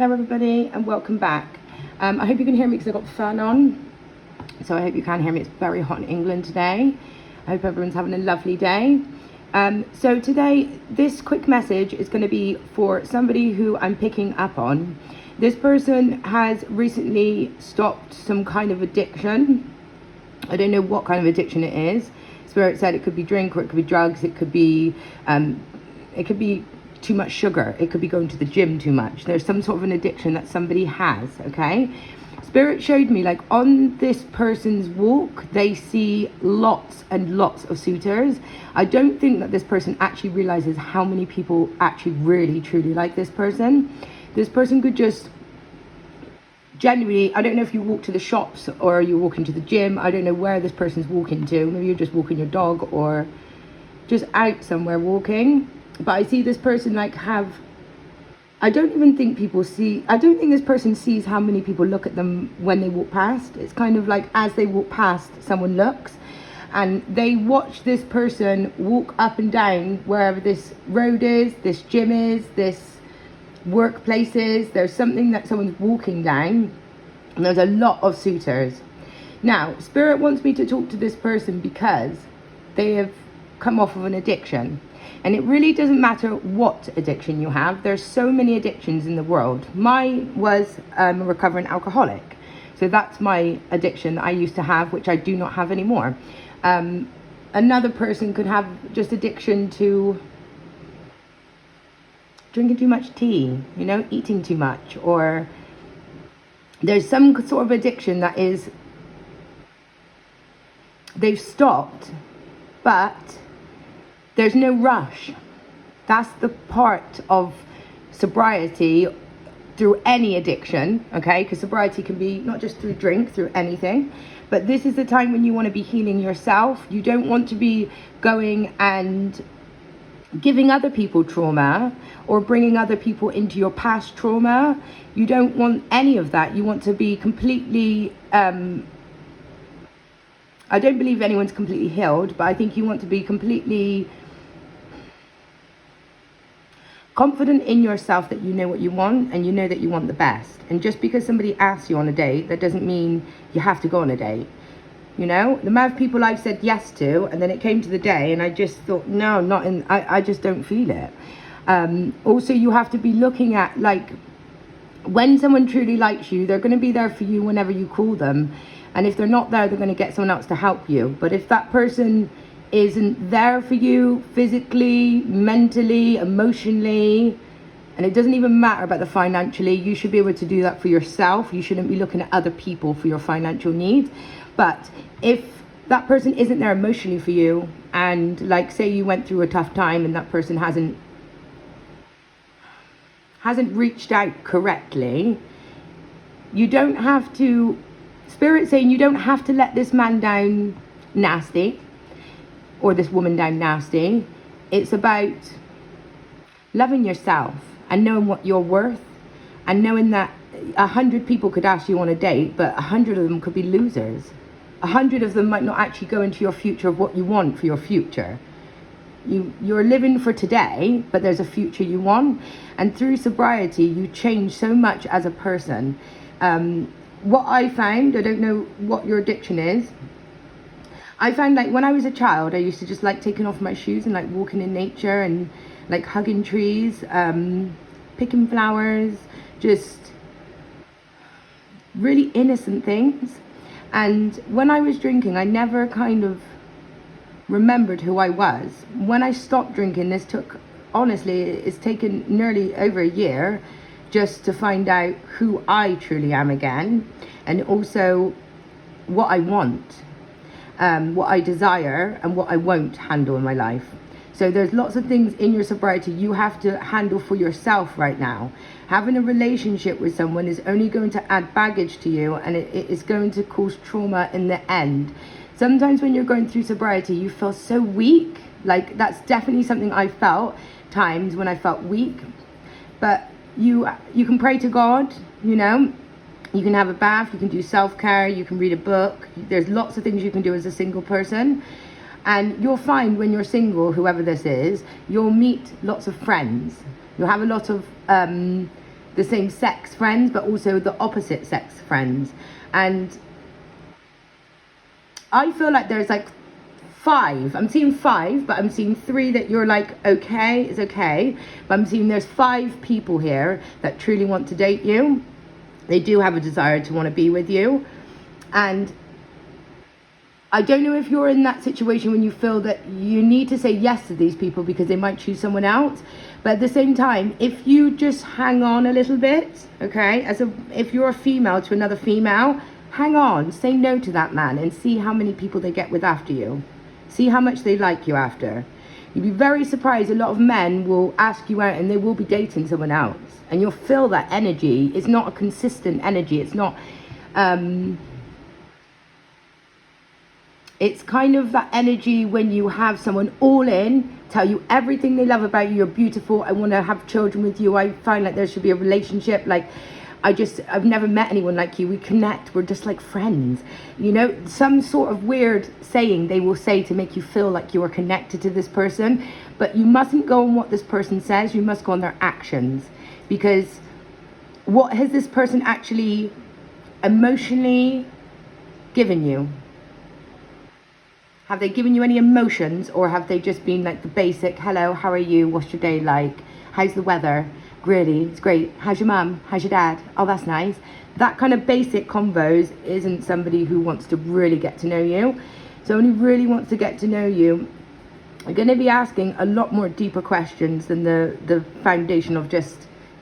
Hello everybody and welcome back. I hope you can hear me because I've got the fan on. So I hope you can hear me. It's very hot in England today. I hope everyone's having a lovely day. So today, this quick message is going to be for somebody who I'm picking up on. This person has recently stopped some kind of addiction. I don't know what kind of addiction it is. Spirit said it could be drink, or it could be drugs, it could be too much sugar, it could be going to the gym too much. There's some sort of an addiction that somebody has, okay? Spirit showed me, like, on this person's walk, they see lots and lots of suitors. I don't think that this person actually realizes how many people actually really, truly like this person. This person could just genuinely, I don't know if you walk to the shops or you're walking to the gym. I don't know where this person's walking to. Maybe you're just walking your dog or just out somewhere walking. But I see this person I don't think this person sees how many people look at them when they walk past. It's kind of like as they walk past, someone looks and they watch this person walk up and down wherever this road is, this gym is, this workplace is. There's something that someone's walking down and there's a lot of suitors. Now, Spirit wants me to talk to this person because they have come off of an addiction. And it really doesn't matter what addiction you have. There's so many addictions in the world. Mine was a recovering alcoholic. So that's my addiction that I used to have, which I do not have anymore. Another person could have just addiction to drinking too much tea, eating too much. Or there's some sort of addiction that is, they've stopped, but there's no rush. That's the part of sobriety through any addiction, okay? Because sobriety can be not just through drink, through anything. But this is the time when you want to be healing yourself. You don't want to be going and giving other people trauma or bringing other people into your past trauma. You don't want any of that. You want to be completely... I don't believe anyone's completely healed, but I think you want to be completely confident in yourself that you know what you want and you know that you want the best. And just because somebody asks you on a date, that doesn't mean you have to go on a date. The amount of people I've said yes to, and then it came to the day and I just thought, no, not in, I just don't feel it. Also, you have to be looking at, like, when someone truly likes you, they're going to be there for you whenever you call them. And if they're not there, they're going to get someone else to help you. But if that person isn't there for you physically, mentally, emotionally, and it doesn't even matter about the financially, you should be able to do that for yourself. You shouldn't be looking at other people for your financial needs. But if that person isn't there emotionally for you, and like say you went through a tough time and that person hasn't reached out correctly, you don't have to... Spirit saying you don't have to let this man down nasty or this woman down nasty. It's about loving yourself and knowing what you're worth and knowing that 100 people could ask you on a date, but 100 of them could be losers. 100 of them might not actually go into your future of what you want for your future. You're living for today, but there's a future you want. And through sobriety, you change so much as a person. What I found, I don't know what your addiction is. I found, like, when I was a child, I used to just like taking off my shoes and like walking in nature and like hugging trees, picking flowers, just really innocent things. And when I was drinking, I never kind of remembered who I was. When I stopped drinking, it's taken nearly over a year just to find out who I truly am again, and also what I want, what I desire, and what I won't handle in my life. So there's lots of things in your sobriety you have to handle for yourself right now. Having a relationship with someone is only going to add baggage to you, and it is going to cause trauma in the end. Sometimes when you're going through sobriety, you feel so weak. Like, that's definitely something I felt, times when I felt weak. But you can pray to God, you can have a bath, you can do self-care, you can read a book. There's lots of things you can do as a single person. And you'll find when you're single, whoever this is, you'll meet lots of friends. You'll have a lot of the same sex friends, but also the opposite sex friends. And I feel like there's like 5. I'm seeing 5, but I'm seeing 3 that you're like, okay, it's okay. But I'm seeing there's 5 people here that truly want to date you. They do have a desire to want to be with you. And I don't know if you're in that situation when you feel that you need to say yes to these people because they might choose someone else. But at the same time, if you just hang on a little bit, okay, if you're a female to another female, hang on, say no to that man and see how many people they get with after you. See how much they like you after. You'd be very surprised. A lot of men will ask you out and they will be dating someone else. And you'll feel that energy. It's not a consistent energy. It's not... it's kind of that energy when you have someone all in, tell you everything they love about you. You're beautiful. I want to have children with you. I find like there should be a relationship. Like, I've never met anyone like you. We connect. We're just like friends. You know, some sort of weird saying they will say to make you feel like you are connected to this person. But you mustn't go on what this person says. You must go on their actions. Because what has this person actually emotionally given you? Have they given you any emotions, or have they just been like the basic, hello, how are you? What's your day like? How's the weather? Really, it's great. How's your mum? How's your dad? Oh, that's nice. That kind of basic combos isn't somebody who wants to really get to know you. Someone who really wants to get to know you are going to be asking a lot more deeper questions than the foundation of just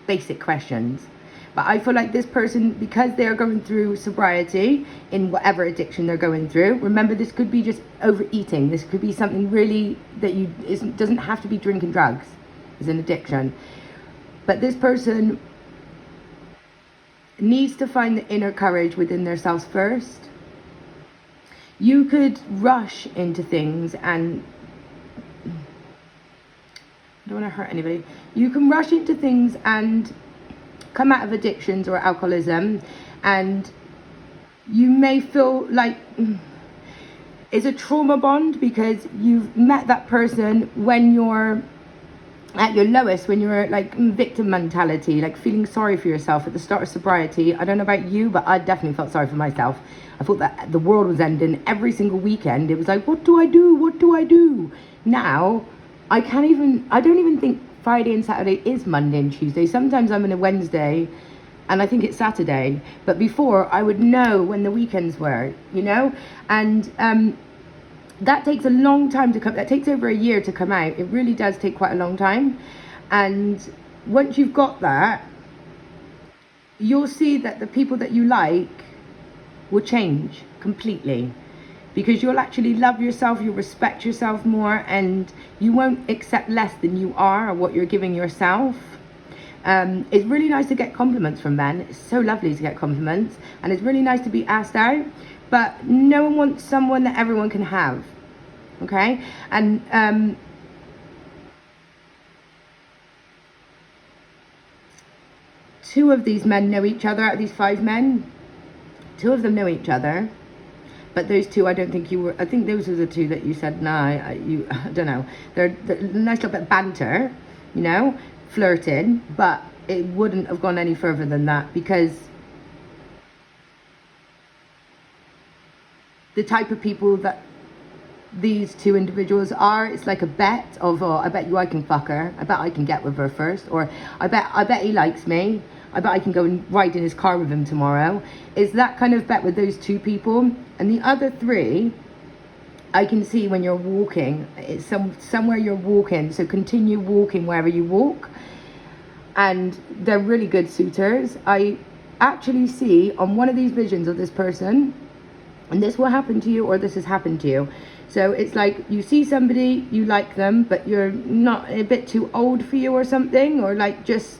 basic questions. But I feel like this person, because they are going through sobriety in whatever addiction they're going through, remember, this could be just overeating. This could be something really that doesn't have to be drinking drugs. It's an addiction. But this person needs to find the inner courage within themselves first. You could rush into things, and I don't want to hurt anybody. You can rush into things and come out of addictions or alcoholism, and you may feel like it's a trauma bond because you've met that person when you're at your lowest, when you're like victim mentality, like feeling sorry for yourself at the start of sobriety. I don't know about you, but I definitely felt sorry for myself. I thought that the world was ending every single weekend. It was like, what do I do? What do I do? Now, I don't even think Friday and Saturday is Monday and Tuesday. Sometimes I'm in a Wednesday and I think it's Saturday. But before, I would know when the weekends were, you know? And that takes a long time to come. That takes over a year to come out. It really does take quite a long time. And once you've got that, you'll see that the people that you like will change completely. Because you'll actually love yourself, you'll respect yourself more, and you won't accept less than you are or what you're giving yourself. It's really nice to get compliments from men. It's so lovely to get compliments, and it's really nice to be asked out, but no one wants someone that everyone can have, okay? And two of these men know each other. Out of these 5 men, 2 of them know each other. But those 2, I don't think you were. I think those were the 2 that you said, nah, I don't know. They're a nice little bit of banter, you know, flirting, but it wouldn't have gone any further than that, because the type of people that these 2 individuals are, it's like a bet of, oh, I bet you I can fuck her. I bet I can get with her first. Or I bet he likes me. I bet I can go and ride in his car with him tomorrow. Is that kind of bet with those 2 people. And the other 3, I can see when you're walking. It's somewhere you're walking. So continue walking wherever you walk. And they're really good suitors. I actually see on one of these visions of this person, and this will happen to you, or this has happened to you. So it's like you see somebody, you like them, but you're not, a bit too old for you or something, or like just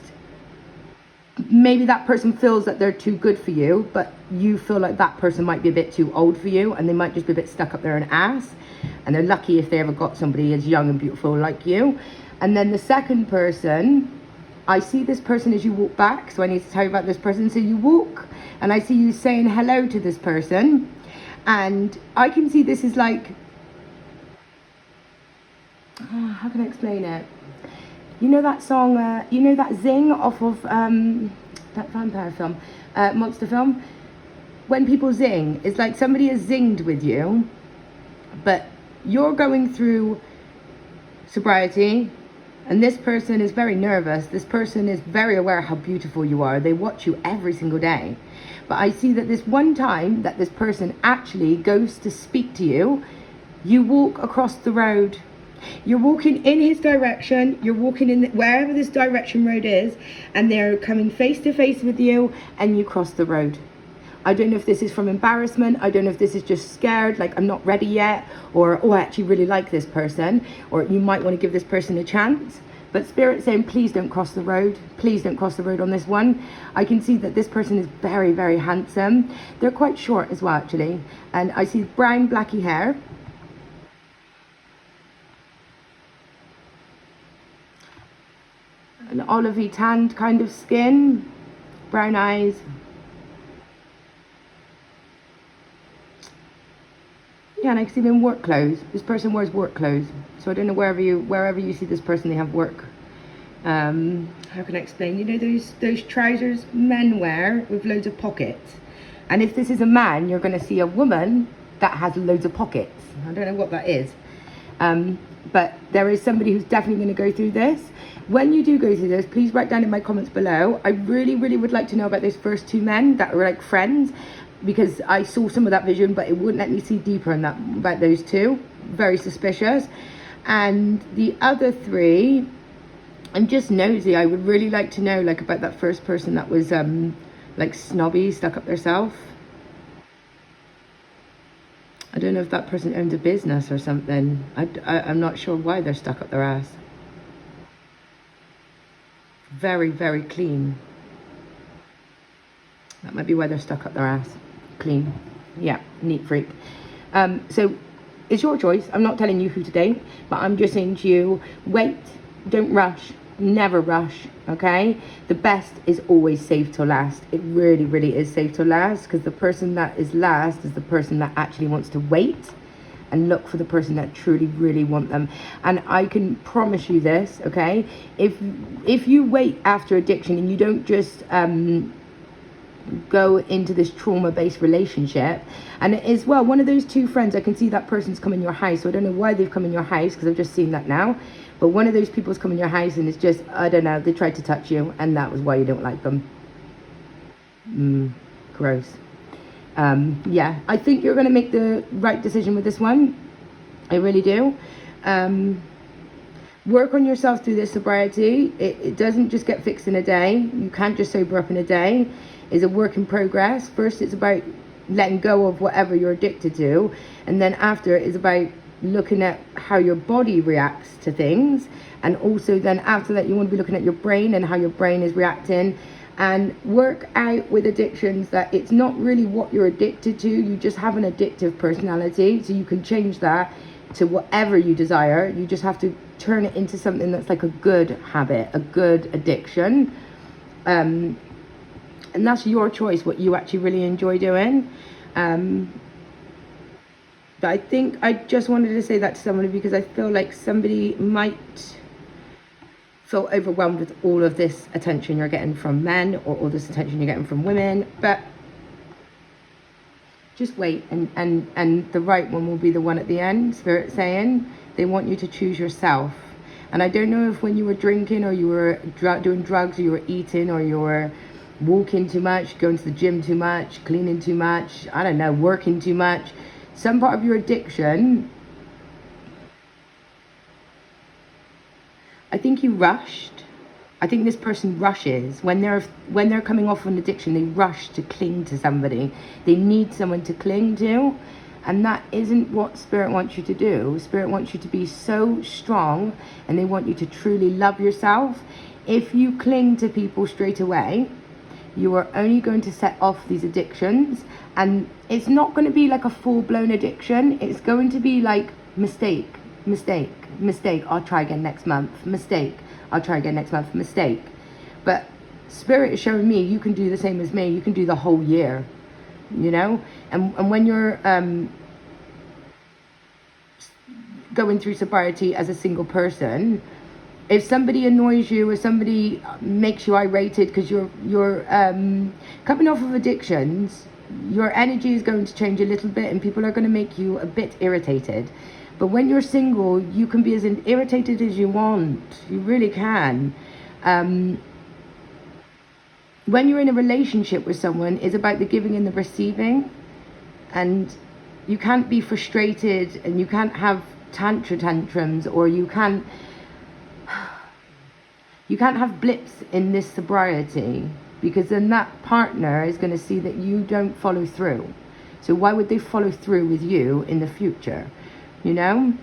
maybe that person feels that they're too good for you, but you feel like that person might be a bit too old for you, and they might just be a bit stuck up their own ass, and they're lucky if they ever got somebody as young and beautiful like you. And then the second person, I see this person as you walk back, so I need to tell you about this person. So you walk, and I see you saying hello to this person, and I can see this is like, how can I explain it? You know that song, you know that zing off of that vampire film, monster film? When people zing, it's like somebody has zinged with you, but you're going through sobriety, and this person is very nervous. This person is very aware how beautiful you are. They watch you every single day. But I see that this one time that this person actually goes to speak to you, you walk across the road. You're walking in his direction. You're walking in wherever this direction road is, and they're coming face to face with you, and you cross the road. I don't know if this is from embarrassment. I don't know if this is just scared, like I'm not ready yet, or oh, I actually really like this person, or you might want to give this person a chance. But Spirit's saying, please don't cross the road. Please don't cross the road on this one. I can see that this person is very, very handsome. They're quite short as well, actually. And I see brown, blacky hair. An olivey tanned kind of skin. Brown eyes. Yeah, and I can see them in work clothes. This person wears work clothes. So I don't know wherever you see this person, they have work. How can I explain? You know those trousers men wear with loads of pockets. And if this is a man, you're going to see a woman that has loads of pockets. I don't know what that is. But there is somebody who's definitely going to go through this. When you do go through this, please write down in my comments below. I really, really would like to know about those first two men that were like friends, because I saw some of that vision, but it wouldn't let me see deeper in that about those two. Very suspicious. And the other three, I'm just nosy. I would really like to know like about that first person that was like snobby, stuck up theirself. I don't know if that person owns a business or something. I'm not sure why they're stuck up their ass. Very, very clean. That might be why they're stuck up their ass. Clean. Yeah, neat freak. So it's your choice. I'm not telling you who to date, but I'm just saying to you, wait, don't rush, never rush, okay? The best is always safe till last. It really, really is safe till last, because the person that is last is the person that actually wants to wait and look for the person that truly, really want them. And I can promise you this, okay? If you wait after addiction and you don't just go into this trauma-based relationship, and it is, well, one of those two friends, I can see that person's come in your house, so I don't know why they've come in your house, because I've just seen that now, but one of those people's come in your house and it's just, I don't know, they tried to touch you and that was why you don't like them. Gross. Yeah, I think you're going to make the right decision with this one. I really do. Work on yourself through this sobriety. It doesn't just get fixed in a day. You can't just sober up in a day. It's a work in progress. First, it's about letting go of whatever you're addicted to. And then after, it's about looking at how your body reacts to things. And also then after that, you want to be looking at your brain and how your brain is reacting. And work out with addictions that it's not really what you're addicted to. You just have an addictive personality. So you can change that to whatever you desire. You just have to turn it into something that's like a good habit, a good addiction. And that's your choice, what you actually really enjoy doing. But I think I just wanted to say that to somebody because I feel like somebody might feel overwhelmed with all of this attention you're getting from men or all this attention you're getting from women. But just wait, and the right one will be the one at the end. Spirit saying they want you to choose yourself. And I don't know if when you were drinking or you were doing drugs or you were eating or you were walking too much, going to the gym too much, cleaning too much, I don't know, working too much, some part of your addiction, I think you rushed. I think this person rushes when they're coming off an addiction. They rush to cling to somebody. They need someone to cling to, and that isn't what Spirit wants you to do. Spirit wants you to be so strong, and they want you to truly love yourself. If you cling to people straight away, you are only going to set off these addictions, and it's not going to be like a full-blown addiction. It's going to be like mistake, I'll try again next month, mistake, I'll try again next month, mistake. But Spirit is showing me you can do the same as me. You can do the whole year, you know. And when you're going through sobriety as a single person, if somebody annoys you or somebody makes you irritated because you're coming off of addictions, your energy is going to change a little bit and people are going to make you a bit irritated. But when you're single, you can be as irritated as you want. You really can. When you're in a relationship with someone, it's about the giving and the receiving. And you can't be frustrated and you can't have tantrums, or you can't have blips in this sobriety, because then that partner is going to see that you don't follow through. So why would they follow through with you in the future? You know,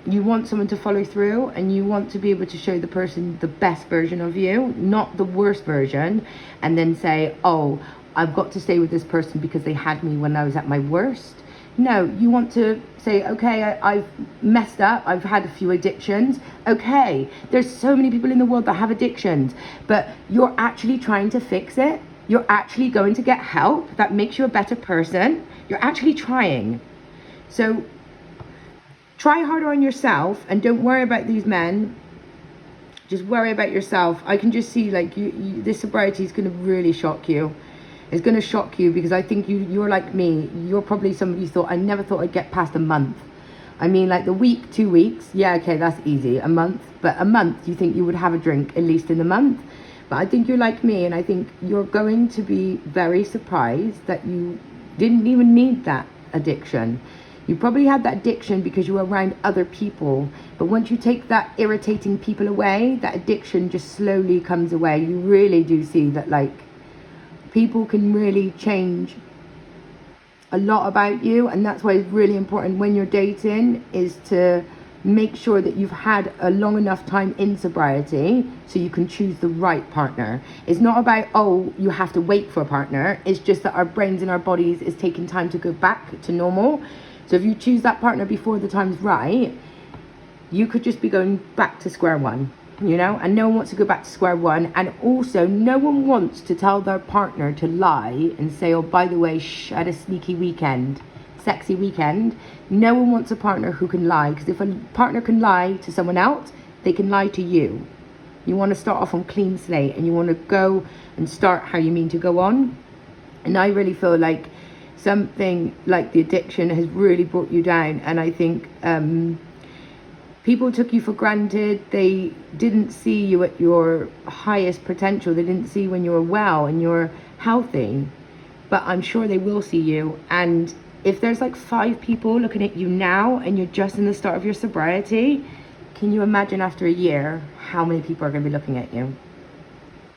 you want someone to follow through, and you want to be able to show the person the best version of you, not the worst version, and then say, oh, I've got to stay with this person because they had me when I was at my worst. No, you want to say, okay, I've messed up, I've had a few addictions. Okay, there's so many people in the world that have addictions, but you're actually trying to fix it. You're actually going to get help that makes you a better person. You're actually trying. So try harder on yourself and don't worry about these men. Just worry about yourself. I can just see, like, this sobriety is going to really shock you. It's going to shock you, because I think you're like me. You're probably somebody who thought, I never thought I'd get past a month. I mean, like the week, 2 weeks, yeah, okay, that's easy. A month, but a month, you think you would have a drink at least in a month. But I think you're like me, and I think you're going to be very surprised that you didn't even need that addiction. You probably had that addiction because you were around other people. But once you take that irritating people away, that addiction just slowly comes away. You really do see that, like, people can really change a lot about you. And that's why it's really important when you're dating is to make sure that you've had a long enough time in sobriety so you can choose the right partner. It's not about, oh, you have to wait for a partner. It's just that our brains and our bodies is taking time to go back to normal. So if you choose that partner before the time's right, you could just be going back to square one. You know, and no one wants to go back to square one. And also, no one wants to tell their partner to lie and say, oh, by the way, I had a sneaky weekend, sexy weekend. No one wants a partner who can lie, because if a partner can lie to someone else, they can lie to you. You want to start off on clean slate, and you want to go and start how you mean to go on. And I really feel like something like the addiction has really brought you down. And I think people took you for granted. They didn't see you at your highest potential. They didn't see when you were well and you're healthy. But I'm sure they will see you. And if there's like 5 people looking at you now and you're just in the start of your sobriety, can you imagine after a year how many people are going to be looking at you?